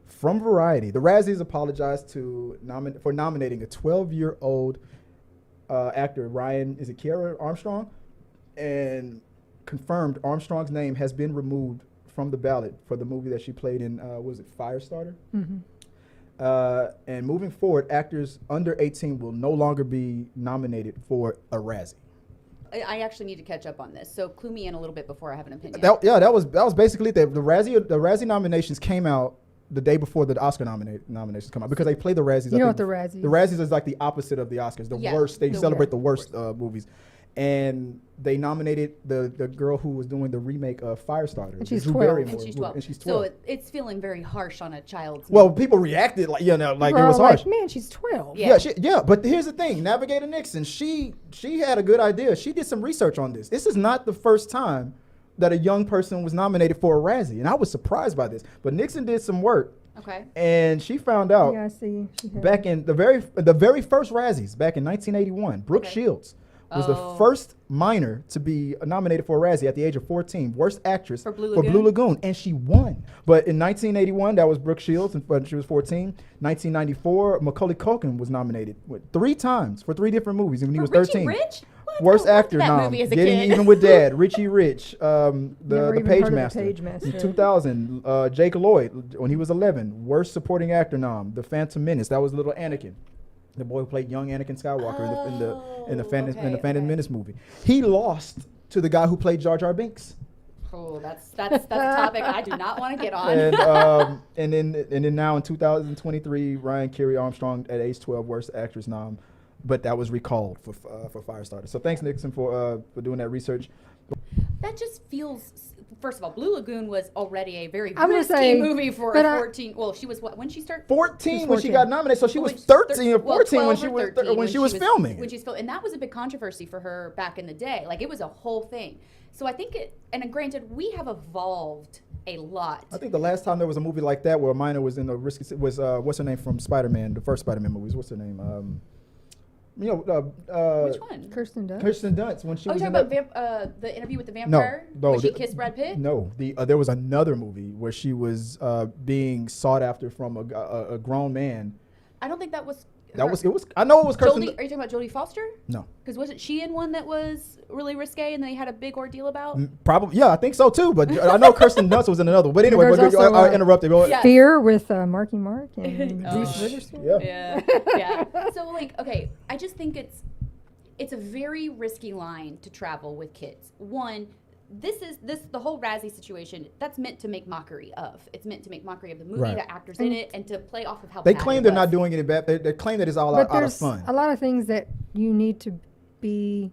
From Variety, the Razzies apologized for nominating a 12-year-old actor, Ryan, is it Kiera Armstrong? And confirmed Armstrong's name has been removed from the ballot for the movie that she played in, was it Firestarter? And moving forward, actors under 18 will no longer be nominated for a Razzie. I actually need to catch up on this, so clue me in a little bit before I have an opinion. That was basically the Razzie nominations came out the day before the Oscar nominations come out because they play the Razzies. You know what the Razzies? The Razzies is like the opposite of the Oscars. The worst. They celebrate the worst movies. And they nominated the girl who was doing the remake of Firestarter. And she's 12. And she's 12. So it's feeling very harsh on a child's. Well, people reacted like it was harsh. Like, man, she's 12. Yeah. But here's the thing: Navigator Nixon, she had a good idea. She did some research on this. This is not the first time that a young person was nominated for a Razzie, and I was surprised by this. But Nixon did some work. Okay. And she found out. Yeah, I see. Back in the very first Razzies, back in 1981, Brooke Shields was the first minor to be nominated for a Razzie at the age of 14, worst actress for Blue Lagoon, and she won. But in 1981, that was Brooke Shields, and she was 14. 1994, Macaulay Culkin was nominated 3 times for 3 different movies, and when he was 13. Rich? Worst actor nom, Getting Even with Dad, Richie Rich, the Pagemaster. In 2000, Jake Lloyd, when he was 11, worst supporting actor nom, The Phantom Menace. That was little Anakin, the boy who played young Anakin Skywalker in the Phantom Menace movie. He lost to the guy who played Jar Jar Binks. Oh, that's a topic I do not want to get on. And then now in 2023, Ryan Kiera Armstrong at age 12, worst actress nom. But that was recalled for Firestarter. So thanks, Nixon, for doing that research. That just feels. First of all, Blue Lagoon was already a very risky movie for a 14. Well, she was what when she started? 14 when she got nominated. So she was 13 or 14 when she was filming. And that was a big controversy for her back in the day. Like it was a whole thing. So I think and granted, we have evolved a lot. I think the last time there was a movie like that where a minor was in the risky was what's her name from Spider-Man, the first Spider-Man movies. What's her name? Which one? Kirsten Dunst. Kirsten Dunst when she was talking about the interview with the vampire. No, when she kissed Brad Pitt. No, there was another movie where she was being sought after from a grown man. I don't think that was. It was. I know it was Kirsten. Are you talking about Jodie Foster? No. Because wasn't she in one that was really risque and they had a big ordeal about? Probably, yeah, I think so too. But I know Kirsten Dunst was in another. But anyway, I interrupted. Fear with Marky Mark and Reese Witherspoon. Yeah. So okay, I just think it's a very risky line to travel with kids. One. The whole Razzie situation, that's meant to make mockery of. It's meant to make mockery of the movie, the actors in it, and to play off of how they claim they're not doing it bad. They claim that it's all out of fun. A lot of things that you need to be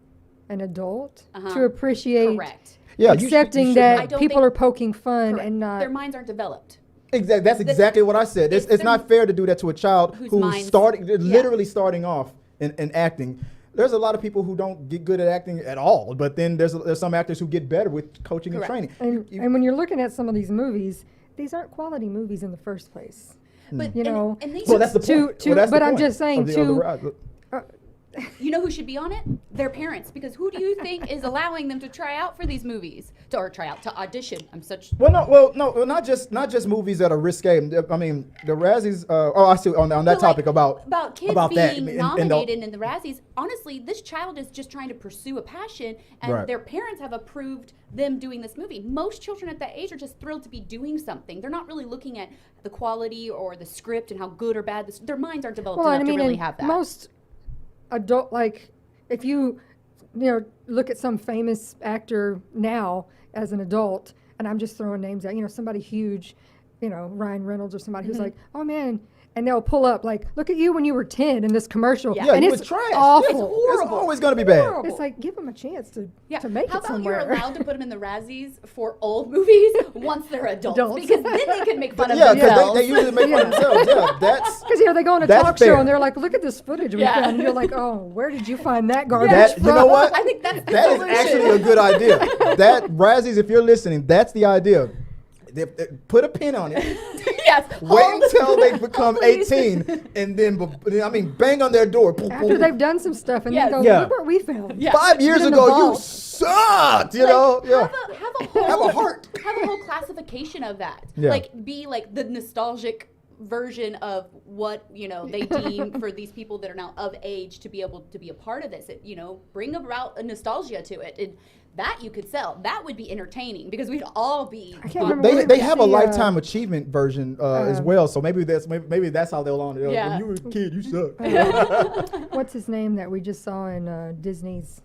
an adult to appreciate. Correct. Yeah, accepting that people are poking fun and not. Their minds aren't developed. Exactly. That's exactly what I said. It's not fair to do that to a child who's literally starting off in acting. There's a lot of people who don't get good at acting at all, but then there's some actors who get better with coaching and training. And when you're looking at some of these movies, these aren't quality movies in the first place. But that's the point. But I'm just saying you know who should be on it? Their parents, because who do you think is allowing them to try out for these movies to audition? Not just movies that are risque. I mean, the Razzies. I see on that topic about kids being nominated in the Razzies. Honestly, this child is just trying to pursue a passion, and their parents have approved them doing this movie. Most children at that age are just thrilled to be doing something. They're not really looking at the quality or the script and how good or bad their minds aren't developed enough to really have that. Most adult, if you look at some famous actor now as an adult, and I'm just throwing names out, somebody huge, Ryan Reynolds or somebody who's like, oh man, and they'll pull up look at you when you were 10 in this commercial. Yeah, and it's trash. Awful. It's horrible. It's always going to be bad. It's like, give them a chance to make How it somewhere. How about you're allowed to put them in the Razzies for old movies once they're adults? Because then they can make fun of themselves. Yeah, because they usually make fun of themselves. Yeah, that's because they go on a talk show and they're like, look at this footage we found, and you're like, oh, where did you find that garbage from? You know what? I think that's that is actually a good idea. That Razzies, if you're listening, that's the idea. They put a pin on it. Yes. Wait until they become 18, and then bang on their door. After they've done some stuff, and then go, look what we found. Yeah. 5 years ago, you sucked. Have a heart. Have a whole classification of that. Yeah. Be the nostalgic version of what they deem for these people that are now of age to be able to be a part of this. Bring about a nostalgia to it, and that you could sell. That would be entertaining because we'd all be. They have a lifetime achievement version as well, so maybe that's how they'll on it. Yeah. When you were a kid, you suck. What's his name that we just saw in Disney's?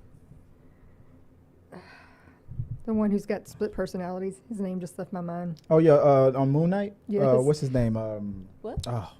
The one who's got split personalities. His name just left my mind. Oh yeah, on Moon Knight. Yes. What's his name? What? Oh,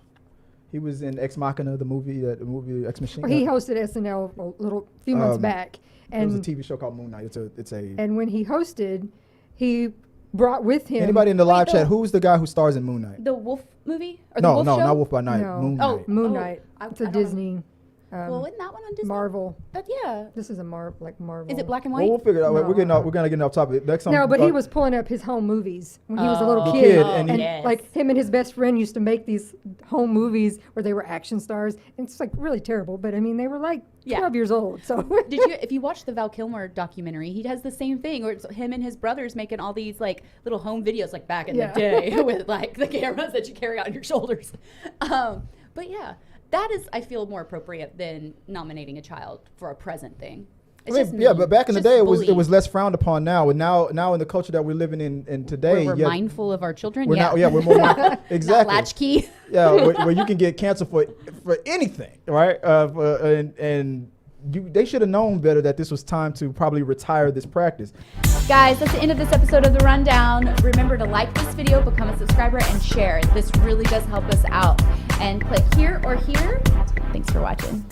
he was in Ex Machina, the movie Ex Machina. Well, he hosted SNL a few months back, and it was a TV show called Moon Knight. It's a. And when he hosted, he brought with him. Anybody in the live chat? Who's the guy who stars in Moon Knight? The Wolf movie? Or No, the Wolf show? not Wolf by Night. No. Moon Oh, Knight. Moon Knight. It's a I don't know. Disney. Well, isn't that one on Disney? Marvel. But yeah. This is a Marvel. Is it black and white? Well, we'll figure it out. No. We're gonna get off topic. Next time. No, but he was pulling up his home movies when he was a little The kid. kid, and and like him and his best friend used to make these home movies where they were action stars. And it's like really terrible, but I mean, they were like 12 years old. So if you watch the Val Kilmer documentary, he does the same thing, where it's him and his brothers making all these like little home videos, like back in the day with like the cameras that you carry on your shoulders. But yeah, that is, I feel, more appropriate than nominating a child for a present thing. But back in the day, it was less frowned upon. Now, and now in the culture that we're living in today, we're mindful of our children. We're more mindful. Exactly. Latchkey. Yeah, where you can get canceled for anything, right? They should have known better that this was time to probably retire this practice. Guys, that's the end of this episode of The Rundown. Remember to like this video, become a subscriber, and share. This really does help us out. And click here or here. Thanks for watching.